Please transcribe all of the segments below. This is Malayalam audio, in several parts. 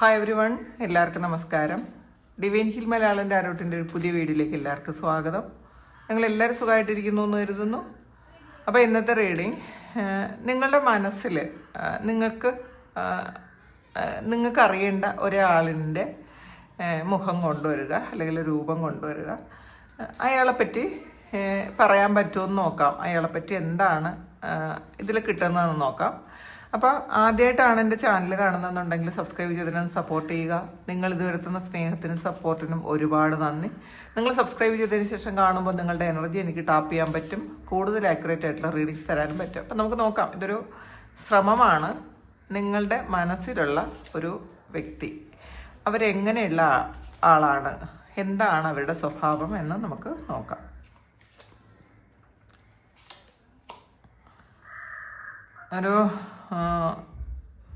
ഹായ് എവരി വൺ, എല്ലാവർക്കും നമസ്കാരം. ഡിവൈൻ ഹിൽ മലയാളം ആരോട്ടിൻ്റെ ഒരു പുതിയ വീഡിയോയിലേക്ക് എല്ലാവർക്കും സ്വാഗതം. നിങ്ങളെല്ലാവരും സുഖമായിട്ടിരിക്കുന്നു എന്ന് കരുതുന്നു. അപ്പോൾ ഇന്നത്തെ റീഡിങ് നിങ്ങളുടെ മനസ്സിൽ നിങ്ങൾക്ക് അറിയേണ്ട ഒരാളിൻ്റെ മുഖം കൊണ്ടുവരിക അല്ലെങ്കിൽ രൂപം കൊണ്ടുവരിക. അയാളെപ്പറ്റി പറയാൻ പറ്റുമെന്ന് നോക്കാം. അയാളെപ്പറ്റി എന്താണ് ഇതിൽ കിട്ടുന്നതെന്ന് നോക്കാം. അപ്പോൾ ആദ്യമായിട്ടാണ് എൻ്റെ ചാനൽ കാണുന്നതെന്നുണ്ടെങ്കിൽ സബ്സ്ക്രൈബ് ചെയ്തതിനും സപ്പോർട്ട് ചെയ്യുക. നിങ്ങൾ ഇത് വരുത്തുന്ന സ്നേഹത്തിനും സപ്പോർട്ടിനും ഒരുപാട് നന്ദി. നിങ്ങൾ സബ്സ്ക്രൈബ് ചെയ്തതിന് ശേഷം കാണുമ്പോൾ നിങ്ങളുടെ എനർജി എനിക്ക് ടാപ്പ് ചെയ്യാൻ പറ്റും, കൂടുതൽ ആക്യുറേറ്റ് ആയിട്ടുള്ള റീഡിങ്സ് തരാനും പറ്റും. അപ്പം നമുക്ക് നോക്കാം. ഇതൊരു ശ്രമമാണ്. നിങ്ങളുടെ മനസ്സിലുള്ള ഒരു വ്യക്തി അവരെങ്ങനെയുള്ള ആളാണ്, എന്താണ് അവരുടെ സ്വഭാവം എന്ന് നമുക്ക് നോക്കാം. ഒരു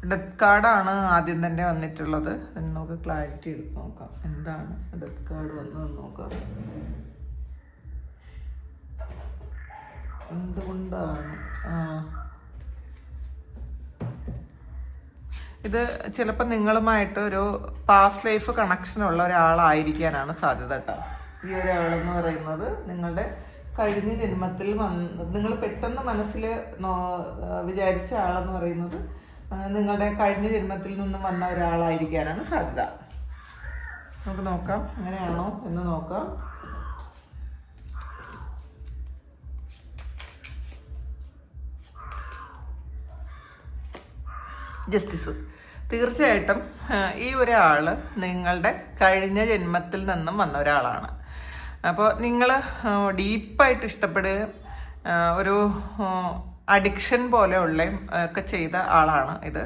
ഡെത്ത് കാർഡാണ് ആദ്യം തന്നെ വന്നിട്ടുള്ളത്. നമുക്ക് ക്ലാരിറ്റി എടുത്ത് നോക്കാം. എന്താണ് ഡെത്ത് കാർഡ് വന്നതെന്ന് നോക്കാം. എന്തുകൊണ്ടാണ് ഇത്? ചിലപ്പോൾ നിങ്ങളുമായിട്ട് ഒരു പാസ്റ്റ് ലൈഫ് കണക്ഷനുള്ള ഒരാളായിരിക്കാനാണ് സാധ്യത കേട്ടോ. ഈ ഒരാളെന്ന് പറയുന്നത് നിങ്ങളുടെ കഴിഞ്ഞ ജന്മത്തിൽ നിങ്ങൾ പെട്ടെന്ന് മനസ്സിൽ വിചാരിച്ച ആളെന്ന് പറയുന്നത് നിങ്ങളുടെ കഴിഞ്ഞ ജന്മത്തിൽ നിന്നും വന്ന ഒരാളായിരിക്കാനാണ് സാധ്യത. നമുക്ക് നോക്കാം അങ്ങനെയാണോ എന്ന് നോക്കാം. ജസ്റ്റിസ്. തീർച്ചയായിട്ടും ഈ ഒരാൾ നിങ്ങളുടെ കഴിഞ്ഞ ജന്മത്തിൽ നിന്നും വന്ന ഒരാളാണ്. അപ്പോൾ നിങ്ങൾ ഡീപ്പായിട്ട് ഇഷ്ടപ്പെടുകയും ഒരു അഡിക്ഷൻ പോലെയുള്ള ഒക്കെ ചെയ്ത ആളാണ് ഇത്.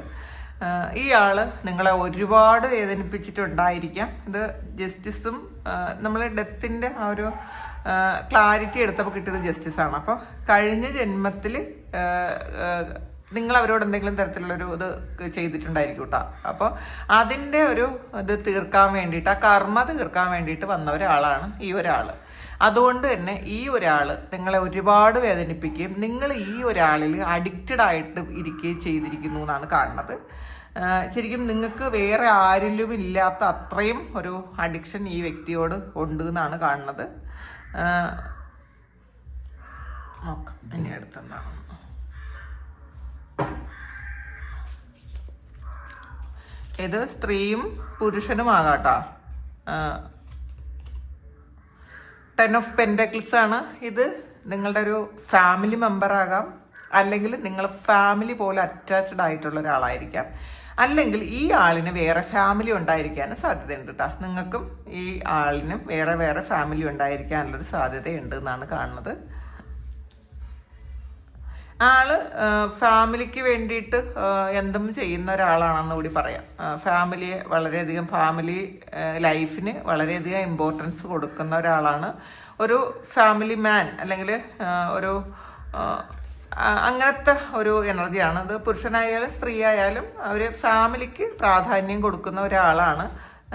ഈ ആൾ നിങ്ങളെ ഒരുപാട് വേദനിപ്പിച്ചിട്ടുണ്ടായിരിക്കാം. ഇത് ജസ്റ്റിസും നമ്മൾ ഡെത്തിൻ്റെ ആ ഒരു ക്ലാരിറ്റി എടുത്തപ്പോൾ കിട്ടിയത് ജസ്റ്റിസാണ്. അപ്പോൾ കഴിഞ്ഞ ജന്മത്തിൽ നിങ്ങൾ അവരോട് എന്തെങ്കിലും തരത്തിലുള്ളൊരു ഇത് ചെയ്തിട്ടുണ്ടായിരിക്കും കേട്ടോ. അപ്പോൾ അതിൻ്റെ ഒരു ഇത് തീർക്കാൻ വേണ്ടിയിട്ട്, ആ കർമ്മ തീർക്കാൻ വേണ്ടിയിട്ട് വന്ന ഒരാളാണ് ഈ ഒരാൾ. അതുകൊണ്ട് തന്നെ ഈ ഒരാൾ നിങ്ങളെ ഒരുപാട് വേദനിപ്പിക്കുകയും നിങ്ങൾ ഈ ഒരാളിൽ അഡിക്റ്റഡ് ആയിട്ട് ഇരിക്കുകയും ചെയ്തിരിക്കുന്നു എന്നാണ് കാണുന്നത്. ശരിക്കും നിങ്ങൾക്ക് വേറെ ആരിലും ഇല്ലാത്ത അത്രയും ഒരു അഡിക്ഷൻ ഈ വ്യക്തിയോട് ഉണ്ട് എന്നാണ് കാണുന്നത്. നോക്കാം ഇനി അടുത്തെന്താണ്. ഇത് സ്ത്രീയും പുരുഷനുമാകാട്ടോ. 10 ഓഫ് പെൻറ്റക്കിൾസ് ആണ്. ഇത് നിങ്ങളുടെ ഒരു ഫാമിലി മെമ്പർ ആകാം, അല്ലെങ്കിൽ നിങ്ങൾ ഫാമിലി പോലെ അറ്റാച്ച്ഡ് ആയിട്ടുള്ള ഒരാളായിരിക്കാം, അല്ലെങ്കിൽ ഈ ആളിന് വേറെ ഫാമിലി ഉണ്ടായിരിക്കാനും സാധ്യതയുണ്ട് കേട്ടോ. നിങ്ങൾക്കും ഈ ആളിനും വേറെ വേറെ ഫാമിലി ഉണ്ടായിരിക്കാനുള്ളൊരു സാധ്യതയുണ്ട് എന്നാണ് കാണുന്നത്. ആള് ഫാമിലിക്ക് വേണ്ടിയിട്ട് എന്തും ചെയ്യുന്ന ഒരാളാണെന്ന് കൂടി പറയാം. ഫാമിലിയെ വളരെയധികം, ഫാമിലി ലൈഫിന് വളരെയധികം ഇമ്പോർട്ടൻസ് കൊടുക്കുന്ന ഒരാളാണ്. ഒരു ഫാമിലി മാൻ അല്ലെങ്കിൽ ഒരു അങ്ങനത്തെ ഒരു എനർജിയാണ്. അത് പുരുഷനായാലും സ്ത്രീ ആയാലും അവർ ഫാമിലിക്ക് പ്രാധാന്യം കൊടുക്കുന്ന ഒരാളാണ്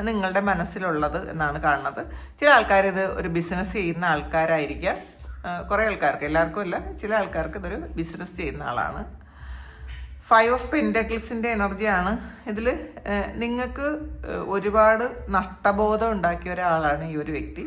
നിങ്ങളുടെ മനസ്സിലുള്ളത് എന്നാണ് കാണുന്നത്. ചില ആൾക്കാർ ഇത് ഒരു ബിസിനസ് ചെയ്യുന്ന ആൾക്കാരായിരിക്കാം. കുറേ ആൾക്കാർക്ക്, എല്ലാവർക്കും അല്ല, ചില ആൾക്കാർക്ക് ഇതൊരു ബിസിനസ് ചെയ്യുന്ന ആളാണ്. 5 ഓഫ് പെൻറ്റക്കിൾസിൻ്റെ എനർജിയാണ് ഇതിൽ. നിങ്ങൾക്ക് ഒരുപാട് നഷ്ടബോധം ഉണ്ടാക്കിയ ഒരാളാണ് ഈ ഒരു വ്യക്തി.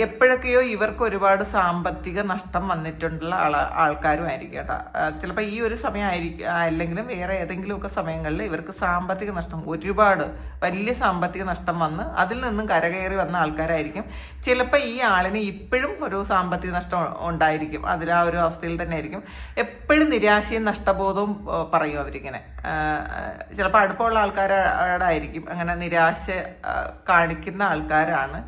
എപ്പോഴൊക്കെയോ ഇവർക്ക് ഒരുപാട് സാമ്പത്തിക നഷ്ടം വന്നിട്ടുള്ള ആൾക്കാരും ആയിരിക്കും കേട്ടോ. ചിലപ്പോൾ ഈ ഒരു സമയം ആയിരിക്കും, അല്ലെങ്കിലും വേറെ ഏതെങ്കിലുമൊക്കെ സമയങ്ങളിൽ ഇവർക്ക് സാമ്പത്തിക നഷ്ടം, ഒരുപാട് വലിയ സാമ്പത്തിക നഷ്ടം വന്ന് അതിൽ നിന്നും കരകയറി വന്ന ആൾക്കാരായിരിക്കും. ചിലപ്പോൾ ഈ ആളിന് ഇപ്പോഴും ഒരു സാമ്പത്തിക നഷ്ടം ഉണ്ടായിരിക്കും. അതിൽ ആ ഒരു അവസ്ഥയിൽ തന്നെ ആയിരിക്കും. എപ്പോഴും നിരാശയും നഷ്ടബോധവും പറയും അവരിങ്ങനെ. ചിലപ്പോൾ അടുപ്പമുള്ള ആൾക്കാരോടായിരിക്കും അങ്ങനെ നിരാശ കാണിക്കുന്ന ആൾക്കാരാണ്.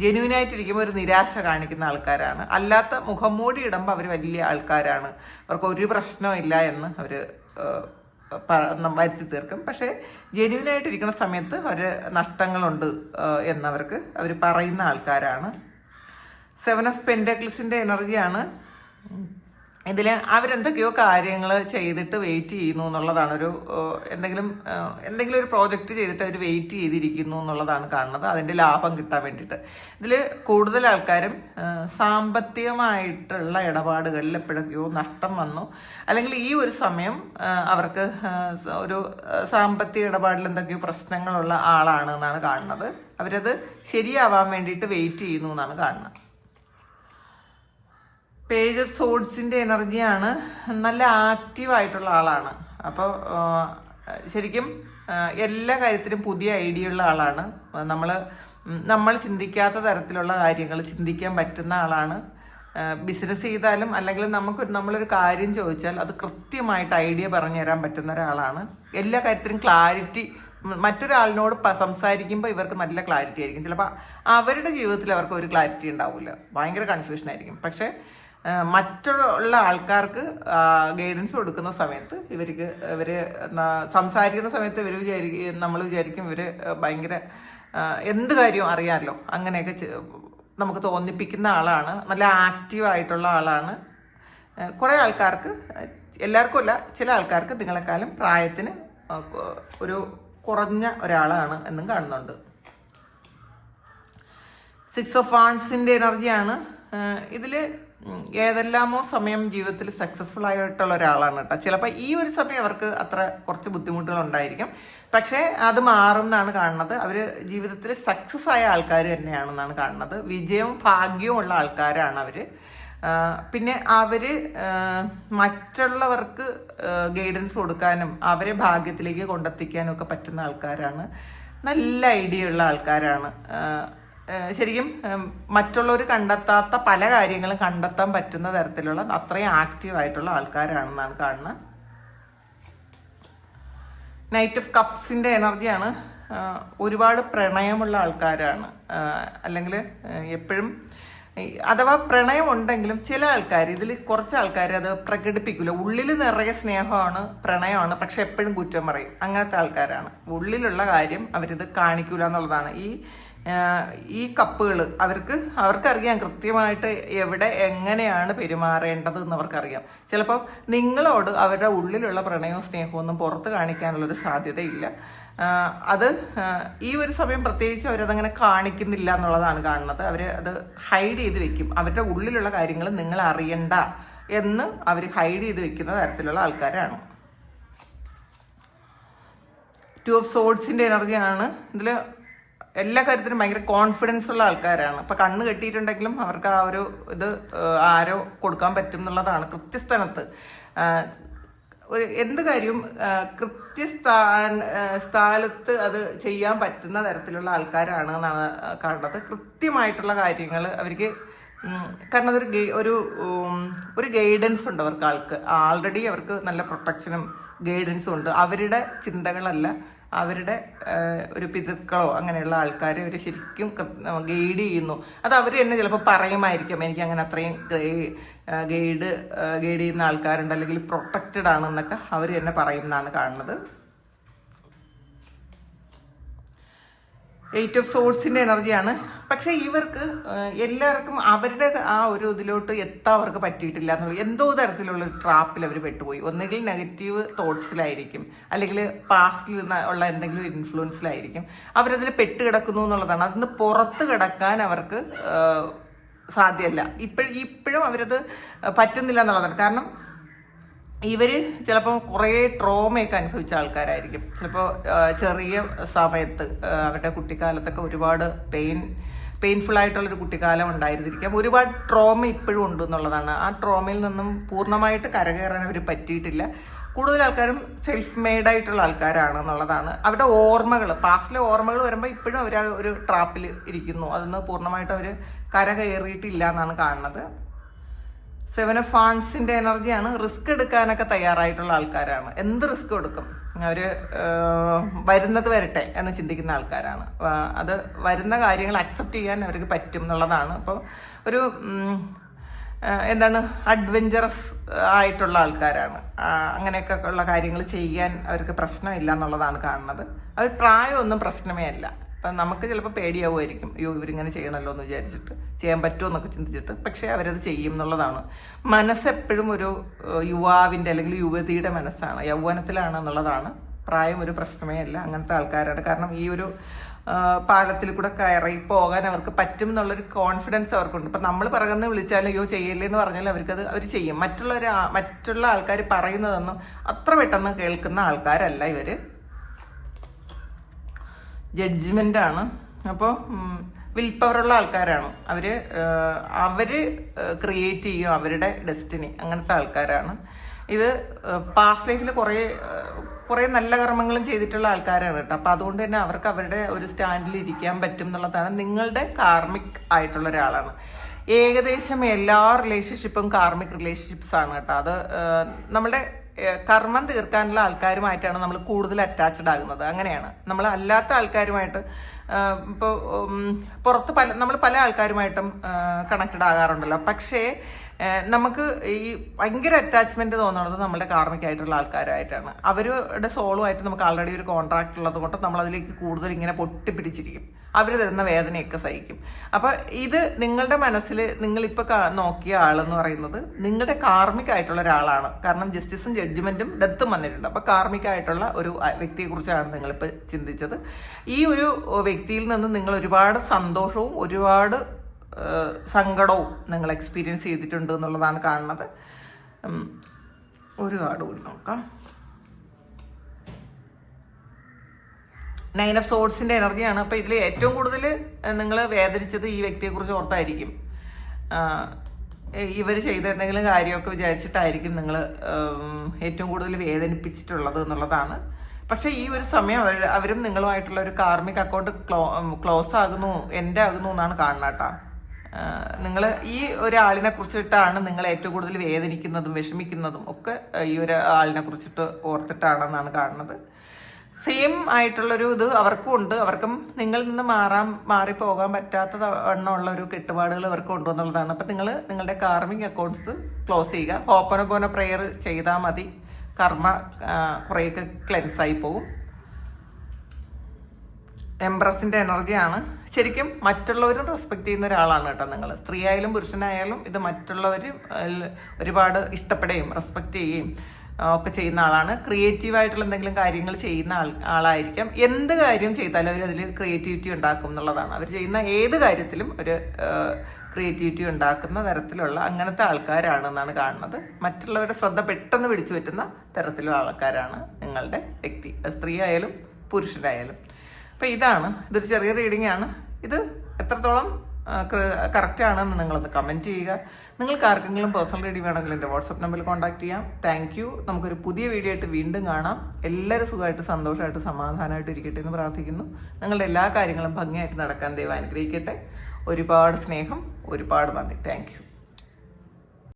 ജെന്യൂനായിട്ടിരിക്കുമ്പോൾ ഒരു നിരാശ കാണിക്കുന്ന ആൾക്കാരാണ്. അല്ലാത്ത മുഖം മൂടി ഇടുമ്പോൾ അവർ വലിയ ആൾക്കാരാണ്, അവർക്ക് ഒരു പ്രശ്നവും ഇല്ല എന്ന് അവർ വരുത്തി തീർക്കും. പക്ഷേ ജെന്യൂനായിട്ടിരിക്കുന്ന സമയത്ത് അവർ നഷ്ടങ്ങളുണ്ട് എന്നവർക്ക് അവർ പറയുന്ന ആൾക്കാരാണ്. 7 ഓഫ് പെൻറ്റക്കിൾസിൻ്റെ എനർജിയാണ്. ഇതിൽ അവരെന്തൊക്കെയോ കാര്യങ്ങൾ ചെയ്തിട്ട് വെയിറ്റ് ചെയ്യുന്നു എന്നുള്ളതാണ് എന്തെങ്കിലും ഒരു പ്രോജക്റ്റ് ചെയ്തിട്ട് അവർ വെയിറ്റ് ചെയ്തിരിക്കുന്നു എന്നുള്ളതാണ് കാണുന്നത്, അതിൻ്റെ ലാഭം കിട്ടാൻ വേണ്ടിയിട്ട്. ഇതിൽ കൂടുതൽ ആൾക്കാരും സാമ്പത്തികമായിട്ടുള്ള ഇടപാടുകളിൽ എപ്പോഴൊക്കെയോ നഷ്ടം വന്നു, അല്ലെങ്കിൽ ഈ ഒരു സമയം അവർക്ക് ഒരു സാമ്പത്തിക ഇടപാടിൽ എന്തൊക്കെയോ പ്രശ്നങ്ങളുള്ള ആളാണ് എന്നാണ് കാണുന്നത്. അവരത് ശരിയാവാൻ വേണ്ടിയിട്ട് വെയിറ്റ് ചെയ്യുന്നു എന്നാണ് കാണുന്നത്. പേജ് ഓഫ് സോഡ്സിൻ്റെ എനർജിയാണ്, നല്ല ആക്റ്റീവായിട്ടുള്ള ആളാണ്. അപ്പോൾ ശരിക്കും എല്ലാ കാര്യത്തിലും പുതിയ ഐഡിയ ഉള്ള ആളാണ്. നമ്മൾ ചിന്തിക്കാത്ത തരത്തിലുള്ള കാര്യങ്ങൾ ചിന്തിക്കാൻ പറ്റുന്ന ആളാണ്. ബിസിനസ് ചെയ്താലും അല്ലെങ്കിൽ നമ്മളൊരു കാര്യം ചോദിച്ചാൽ അത് കൃത്യമായിട്ട് ഐഡിയ പറഞ്ഞു തരാൻ പറ്റുന്ന ഒരാളാണ്. എല്ലാ കാര്യത്തിലും ക്ലാരിറ്റി, മറ്റൊരാളിനോട് സംസാരിക്കുമ്പോൾ ഇവർക്ക് നല്ല ക്ലാരിറ്റി ആയിരിക്കും. ചിലപ്പോൾ അവരുടെ ജീവിതത്തിൽ അവർക്ക് ഒരു ക്ലാരിറ്റി ഉണ്ടാവില്ല, ഭയങ്കര കൺഫ്യൂഷൻ ആയിരിക്കും. പക്ഷേ മറ്റുള്ള ആൾക്കാർക്ക് ഗൈഡൻസ് കൊടുക്കുന്ന സമയത്ത് ഇവർ സംസാരിക്കുന്ന സമയത്ത് നമ്മൾ വിചാരിക്കും ഇവർ ഭയങ്കര എന്ത് കാര്യവും അറിയാമല്ലോ, അങ്ങനെയൊക്കെ നമുക്ക് തോന്നിപ്പിക്കുന്ന ആളാണ്. നല്ല ആക്റ്റീവ് ആയിട്ടുള്ള ആളാണ്. കുറേ ആൾക്കാർക്ക്, എല്ലാവർക്കും അല്ല, ചില ആൾക്കാർക്ക് നിങ്ങളെക്കാളും പ്രായത്തിന് ഒരു കുറഞ്ഞ ഒരാളാണ് എന്നും കാണുന്നുണ്ട്. 6 ഓഫ് വാൻഡ്സിൻ്റെ എനർജിയാണ്. ഇതിൽ ഏതെല്ലാമോ സമയം ജീവിതത്തിൽ സക്സസ്ഫുൾ ആയിട്ടുള്ള ഒരാളാണ് കേട്ടോ. ചിലപ്പോൾ ഈ ഒരു സമയം അവർക്ക് കുറച്ച് ബുദ്ധിമുട്ടുകൾ ഉണ്ടായിരിക്കും, പക്ഷേ അത് മാറും എന്നാണ് കാണുന്നത്. അവർ ജീവിതത്തിൽ സക്സസ് ആയ ആൾക്കാർ തന്നെയാണെന്നാണ് കാണുന്നത്. വിജയവും ഭാഗ്യവും ഉള്ള ആൾക്കാരാണ് അവർ. പിന്നെ അവർ മറ്റുള്ളവർക്ക് ഗൈഡൻസ് കൊടുക്കാനും അവരെ ഭാഗ്യത്തിലേക്ക് കൊണ്ടെത്തിക്കാനും ഒക്കെ പറ്റുന്ന ആൾക്കാരാണ്. നല്ല ഐഡിയ ഉള്ള ആൾക്കാരാണ്. ശരിക്കും മറ്റുള്ളവർ കണ്ടെത്താത്ത പല കാര്യങ്ങളും കണ്ടെത്താൻ പറ്റുന്ന തരത്തിലുള്ള അത്രയും ആക്റ്റീവ് ആയിട്ടുള്ള ആൾക്കാരാണെന്നാണ് കാണുന്നത്. നൈറ്റ് ഓഫ് കപ്സിൻ്റെ എനർജിയാണ്. ഒരുപാട് പ്രണയമുള്ള ആൾക്കാരാണ്. അല്ലെങ്കിൽ എപ്പോഴും അഥവാ പ്രണയം ഉണ്ടെങ്കിലും ചില ആൾക്കാർ, ഇതിൽ കുറച്ച് ആൾക്കാർ അത് പ്രകടിപ്പിക്കില്ല. ഉള്ളിൽ നിറയെ സ്നേഹമാണ്, പ്രണയമാണ്, പക്ഷെ എപ്പോഴും കുറ്റം പറയും. അങ്ങനത്തെ ആൾക്കാരാണ്. ഉള്ളിലുള്ള കാര്യം അവരിത് കാണിക്കൂല എന്നുള്ളതാണ്. ഈ കപ്പുകൾ അവർക്കറിയാം കൃത്യമായിട്ട് എവിടെ എങ്ങനെയാണ് പെരുമാറേണ്ടത് എന്ന് അവർക്കറിയാം. ചിലപ്പോൾ നിങ്ങളോട് അവരുടെ ഉള്ളിലുള്ള പ്രണയവും സ്നേഹവും ഒന്നും പുറത്ത് കാണിക്കാനുള്ളൊരു സാധ്യതയില്ല. അത് ഈ ഒരു സമയം പ്രത്യേകിച്ച് അവരതങ്ങനെ കാണിക്കുന്നില്ല എന്നുള്ളതാണ് കാണുന്നത്. അത് ഹൈഡ് ചെയ്ത് വെക്കും. അവരുടെ ഉള്ളിലുള്ള കാര്യങ്ങൾ നിങ്ങൾ അറിയണ്ട എന്ന് അവർ ഹൈഡ് ചെയ്ത് വെക്കുന്ന തരത്തിലുള്ള ആൾക്കാരാണ്. 2 ഓഫ് സോഡ്സിൻ്റെ എനർജിയാണ്. ഇതിൽ എല്ലാ കാര്യത്തിലും ഭയങ്കര കോൺഫിഡൻസ് ഉള്ള ആൾക്കാരാണ്. അപ്പം കണ്ണ് കെട്ടിയിട്ടുണ്ടെങ്കിലും അവർക്ക് ആ ഒരു ഇത് ആരോ കൊടുക്കാൻ പറ്റും എന്നുള്ളതാണ്. കൃത്യസ്ഥാനത്ത് എന്ത് കാര്യവും സ്ഥലത്ത് അത് ചെയ്യാൻ പറ്റുന്ന തരത്തിലുള്ള ആൾക്കാരാണ് എന്നാണ് കാണുന്നത്. കൃത്യമായിട്ടുള്ള കാര്യങ്ങൾ അവർക്ക്, കാരണം അതൊരു ഒരു ഗൈഡൻസ് ഉണ്ട് അവർക്ക്. ആൾറെഡി അവർക്ക് നല്ല പ്രൊട്ടക്ഷനും ഗൈഡൻസും ഉണ്ട്. അവരുടെ ചിന്തകളല്ല, അവരുടെ ഒരു പിതൃക്കളോ അങ്ങനെയുള്ള ആൾക്കാരെ അവർ ശരിക്കും ഗൈഡ് ചെയ്യുന്നു. അത് അവർ തന്നെ ചിലപ്പോൾ പറയുമായിരിക്കും, എനിക്ക് അങ്ങനെ അത്രയും ഗൈഡ് ചെയ്യുന്ന ആൾക്കാരുണ്ട്, അല്ലെങ്കിൽ പ്രൊട്ടക്റ്റഡ് ആണെന്നൊക്കെ അവർ തന്നെ പറയുന്നതാണ് കാണുന്നത്. 8 ഓഫ് സോഡ്സിൻ്റെ എനർജിയാണ്. പക്ഷേ ഇവർക്ക് എല്ലാവർക്കും അവരുടെ ആ ഒരു ഇതിലോട്ട് എത്താൻ അവർക്ക് പറ്റിയിട്ടില്ല എന്നുള്ളത്, എന്തോ തരത്തിലുള്ള ട്രാപ്പിൽ അവർ പെട്ടുപോയി. ഒന്നുകിൽ നെഗറ്റീവ് തോട്ട്സിലായിരിക്കും, അല്ലെങ്കിൽ പാസ്റ്റിൽ ഉള്ള എന്തെങ്കിലും ഇൻഫ്ലുവൻസിലായിരിക്കും അവരതിൽ പെട്ട് കിടക്കുന്നു എന്നുള്ളതാണ്. അതിന് പുറത്ത് കിടക്കാൻ അവർക്ക് സാധ്യമല്ല. ഇപ്പോഴും അവരത് പറ്റുന്നില്ല എന്നുള്ളതാണ്. കാരണം ഇവർ ചിലപ്പോൾ കുറേ ട്രോമയൊക്കെ അനുഭവിച്ച ആൾക്കാരായിരിക്കും. ചിലപ്പോൾ ചെറിയ സമയത്ത് അവരുടെ കുട്ടിക്കാലത്തൊക്കെ ഒരുപാട് പെയിൻഫുൾ ആയിട്ടുള്ളൊരു കുട്ടിക്കാലം ഉണ്ടായിരുന്നിരിക്കാം. ഒരുപാട് ട്രോമ ഇപ്പോഴും ഉണ്ട് എന്നുള്ളതാണ്. ആ ട്രോമയിൽ നിന്നും പൂർണ്ണമായിട്ട് കരകയറാൻ അവർ പറ്റിയിട്ടില്ല. കൂടുതൽ ആൾക്കാരും സെൽഫ് മെയ്ഡായിട്ടുള്ള ആൾക്കാരാണ് എന്നുള്ളതാണ്. അവരുടെ ഓർമ്മകൾ, പാസ്റ്റിലെ ഓർമ്മകൾ വരുമ്പോൾ ഇപ്പോഴും അവർ ആ ഒരു ട്രാപ്പിൽ ഇരിക്കുന്നു. അതൊന്ന് പൂർണ്ണമായിട്ട് അവർ കരകയറിയിട്ടില്ല എന്നാണ് കാണുന്നത്. 7 ഓഫ് വാൻഡ്സിൻ്റെ എനർജിയാണ്. റിസ്ക് എടുക്കാനൊക്കെ തയ്യാറായിട്ടുള്ള ആൾക്കാരാണ്. എന്ത് റിസ്ക് എടുക്കും, അവർ വരുന്നത് വരട്ടെ എന്ന് ചിന്തിക്കുന്ന ആൾക്കാരാണ്. അത് വരുന്ന കാര്യങ്ങൾ അക്സെപ്റ്റ് ചെയ്യാൻ അവർക്ക് പറ്റും എന്നുള്ളതാണ്. അപ്പോൾ ഒരു അഡ്വഞ്ചറസ് ആയിട്ടുള്ള ആൾക്കാരാണ്. അങ്ങനെയൊക്കെ ഉള്ള കാര്യങ്ങൾ ചെയ്യാൻ അവർക്ക് പ്രശ്നമില്ല എന്നുള്ളതാണ് കാണുന്നത്. അവർ പ്രായമൊന്നും പ്രശ്നമേ അല്ല. അപ്പം നമുക്ക് ചിലപ്പോൾ പേടിയാവുമായിരിക്കും, അയ്യോ ഇവരിങ്ങനെ ചെയ്യണമല്ലോ എന്ന് വിചാരിച്ചിട്ട്, ചെയ്യാൻ പറ്റുമോ എന്നൊക്കെ ചിന്തിച്ചിട്ട്. പക്ഷേ അവരത് ചെയ്യും എന്നുള്ളതാണ്. മനസ്സെപ്പോഴും ഒരു യുവാവിൻ്റെ അല്ലെങ്കിൽ യുവതിയുടെ മനസ്സാണ്, യൗവനത്തിലാണ് എന്നുള്ളതാണ്. പ്രായം ഒരു പ്രശ്നമേ അല്ല, അങ്ങനത്തെ ആൾക്കാരാണ്. കാരണം ഈ ഒരു പാലത്തിൽ കൂടെ കയറി പോകാൻ അവർക്ക് പറ്റും എന്നുള്ളൊരു കോൺഫിഡൻസ് അവർക്കുണ്ട്. ഇപ്പം നമ്മൾ പറയുന്നത് വിളിച്ചാലും അയ്യോ ചെയ്യല്ലേ എന്ന് പറഞ്ഞാൽ അവർ ചെയ്യും. മറ്റുള്ള ആൾക്കാർ പറയുന്നതൊന്നും അത്ര പെട്ടെന്ന് കേൾക്കുന്ന ആൾക്കാരല്ല ഇവർ. ജഡ്ജ്മെൻ്റാണ്. അപ്പോൾ വിൽ പവറുള്ള ആൾക്കാരാണ് അവർ ക്രിയേറ്റ് ചെയ്യും അവരുടെ ഡെസ്റ്റിനി. അങ്ങനത്തെ ആൾക്കാരാണ് ഇത്. പാസ്റ്റ് ലൈഫിൽ കുറേ നല്ല കർമ്മങ്ങളും ചെയ്തിട്ടുള്ള ആൾക്കാരാണ് കേട്ടോ. അപ്പോൾ അതുകൊണ്ട് തന്നെ അവർക്ക് അവരുടെ ഒരു സ്റ്റാൻഡിൽ ഇരിക്കാൻ പറ്റും എന്നുള്ളതാണ്. നിങ്ങളുടെ കാർമിക് ആയിട്ടുള്ള ഒരാളാണ്. ഏകദേശം എല്ലാ റിലേഷൻഷിപ്പും കാർമിക് റിലേഷൻഷിപ്സ് ആണ് കേട്ടോ. അത് നമ്മുടെ കർമ്മം തീർക്കാനുള്ള ആൾക്കാരുമായിട്ടാണ് നമ്മൾ കൂടുതൽ അറ്റാച്ച്ഡ് ആകുന്നത്. അങ്ങനെയാണ്. നമ്മൾ അല്ലാത്ത ആൾക്കാരുമായിട്ട് ഇപ്പോൾ നമ്മൾ പല ആൾക്കാരുമായിട്ടും കണക്റ്റഡ് ആകാറുണ്ടല്ലോ. പക്ഷേ നമുക്ക് ഈ ഭയങ്കര അറ്റാച്ച്മെൻറ്റ് തോന്നുന്നത് നമ്മുടെ കാർമികമായിട്ടുള്ള ആൾക്കാരായിട്ടാണ്. അവരുടെ സോളുമായിട്ട് നമുക്ക് ആൾറെഡി ഒരു കോൺട്രാക്റ്റ് ഉള്ളത് കൊണ്ട് നമ്മളതിലേക്ക് കൂടുതൽ ഇങ്ങനെ പൊട്ടിപ്പിടിച്ചിരിക്കും. അവർ തരുന്ന വേദനയൊക്കെ സഹിക്കും. അപ്പോൾ ഇത് നിങ്ങളുടെ മനസ്സിൽ നിങ്ങളിപ്പോൾ നോക്കിയ ആളെന്ന് പറയുന്നത് നിങ്ങളുടെ കാർമികമായിട്ടുള്ള ഒരാളാണ്. കാരണം ജസ്റ്റിസും ജഡ്ജ്മെൻറ്റും ഡെത്തും വന്നിട്ടുണ്ട്. അപ്പോൾ കാർമികമായിട്ടുള്ള ഒരു വ്യക്തിയെക്കുറിച്ചാണ് നിങ്ങളിപ്പോൾ ചിന്തിച്ചത്. ഈ ഒരു വ്യക്തിയിൽ നിന്ന് നിങ്ങൾ ഒരുപാട് സന്തോഷവും ഒരുപാട് സങ്കടവും നിങ്ങൾ എക്സ്പീരിയൻസ് ചെയ്തിട്ടുണ്ട് എന്നുള്ളതാണ് കാണുന്നത്. ഒരു കാർഡ് കൂടി നോക്കാം. 9 ഓഫ് സോർഡ്സിൻ്റെ എനർജിയാണ്. അപ്പോൾ ഇതിൽ ഏറ്റവും കൂടുതൽ നിങ്ങൾ വേദനിച്ചത് ഈ വ്യക്തിയെക്കുറിച്ച് ഓർത്തായിരിക്കും. ഇവർ ചെയ്ത എന്തെങ്കിലും കാര്യമൊക്കെ വിചാരിച്ചിട്ടായിരിക്കും നിങ്ങൾ ഏറ്റവും കൂടുതൽ വേദനിപ്പിച്ചിട്ടുള്ളത് എന്നുള്ളതാണ്. പക്ഷേ ഈ ഒരു സമയം അവരും നിങ്ങളുമായിട്ടുള്ള ഒരു കാർമിക് അക്കൗണ്ട് ക്ലോസ് ആകുന്നു, എൻഡ് ആകുന്നു എന്നാണ് കാണുന്നത് കേട്ടോ. നിങ്ങൾ ഈ ഒരാളിനെ കുറിച്ചിട്ടാണ് നിങ്ങൾ ഏറ്റവും കൂടുതൽ വേദനിക്കുന്നതും വിഷമിക്കുന്നതും ഒക്കെ ഈ ഒരു ആളിനെ കുറിച്ചിട്ട് ഓർത്തിട്ടാണെന്നാണ് കാണുന്നത്. സെയിം ആയിട്ടുള്ളൊരു ഇത് അവർക്കും ഉണ്ട്. അവർക്കും നിങ്ങളിൽ നിന്ന് മാറിപ്പോകാൻ പറ്റാത്ത വണ്ണമുള്ള ഒരു കെട്ടുപാടുകൾ അവർക്കും ഉണ്ട് എന്നുള്ളതാണ്. അപ്പം നിങ്ങളുടെ കാർമിക് അക്കൗണ്ട്സ് ക്ലോസ് ചെയ്യുക. ഹോപ്പനോപോന പ്രെയർ ചെയ്താൽ മതി. കർമ്മ കുറേയൊക്കെ ക്ലെൻസായി പോവും. എംബ്രസിൻ്റെ എനർജിയാണ്. ശരിക്കും മറ്റുള്ളവരും റെസ്പെക്റ്റ് ചെയ്യുന്ന ഒരാളാണ് കേട്ടോ നിങ്ങൾ. സ്ത്രീ ആയാലും പുരുഷനായാലും ഇത് മറ്റുള്ളവർ ഒരുപാട് ഇഷ്ടപ്പെടുകയും റെസ്പെക്റ്റ് ചെയ്യുകയും ഒക്കെ ചെയ്യുന്ന ആളാണ്. ക്രിയേറ്റീവായിട്ടുള്ള എന്തെങ്കിലും കാര്യങ്ങൾ ചെയ്യുന്ന ആളായിരിക്കാം. എന്ത് കാര്യം ചെയ്താലും അവരതിൽ ക്രിയേറ്റിവിറ്റി ഉണ്ടാക്കും എന്നുള്ളതാണ്. അവർ ചെയ്യുന്ന ഏത് കാര്യത്തിലും ഒരു ക്രിയേറ്റിവിറ്റി ഉണ്ടാക്കുന്ന തരത്തിലുള്ള അങ്ങനത്തെ ആൾക്കാരാണെന്നാണ് കാണുന്നത്. മറ്റുള്ളവരുടെ ശ്രദ്ധ പെട്ടെന്ന് പിടിച്ചു പറ്റുന്ന തരത്തിലുള്ള ആൾക്കാരാണ് നിങ്ങളുടെ വ്യക്തി, സ്ത്രീ ആയാലും പുരുഷനായാലും. അപ്പോൾ ഇതൊരു ചെറിയ റീഡിംഗ് ആണ്. ഇത് എത്രത്തോളം കറക്റ്റ് ആണെന്ന് നിങ്ങളൊന്ന് കമൻറ്റ് ചെയ്യുക. നിങ്ങൾക്ക് ആർക്കെങ്കിലും പേഴ്സണൽ റീഡിംഗ് വേണമെങ്കിൽ എൻ്റെ വാട്സപ്പ് നമ്പറിൽ കോൺടാക്ട് ചെയ്യാം. Thank you. നമുക്കൊരു പുതിയ വീഡിയോ ആയിട്ട് വീണ്ടും കാണാം. എല്ലാവരും സുഖമായിട്ട് സന്തോഷമായിട്ട് സമാധാനമായിട്ട് ഇരിക്കട്ടെ എന്ന് പ്രാർത്ഥിക്കുന്നു. നിങ്ങളുടെ എല്ലാ കാര്യങ്ങളും ഭംഗിയായിട്ട് നടക്കാൻ ദൈവം അനുഗ്രഹിക്കട്ടെ. ഒരുപാട് സ്നേഹം, ഒരുപാട് നന്ദി. Thank you.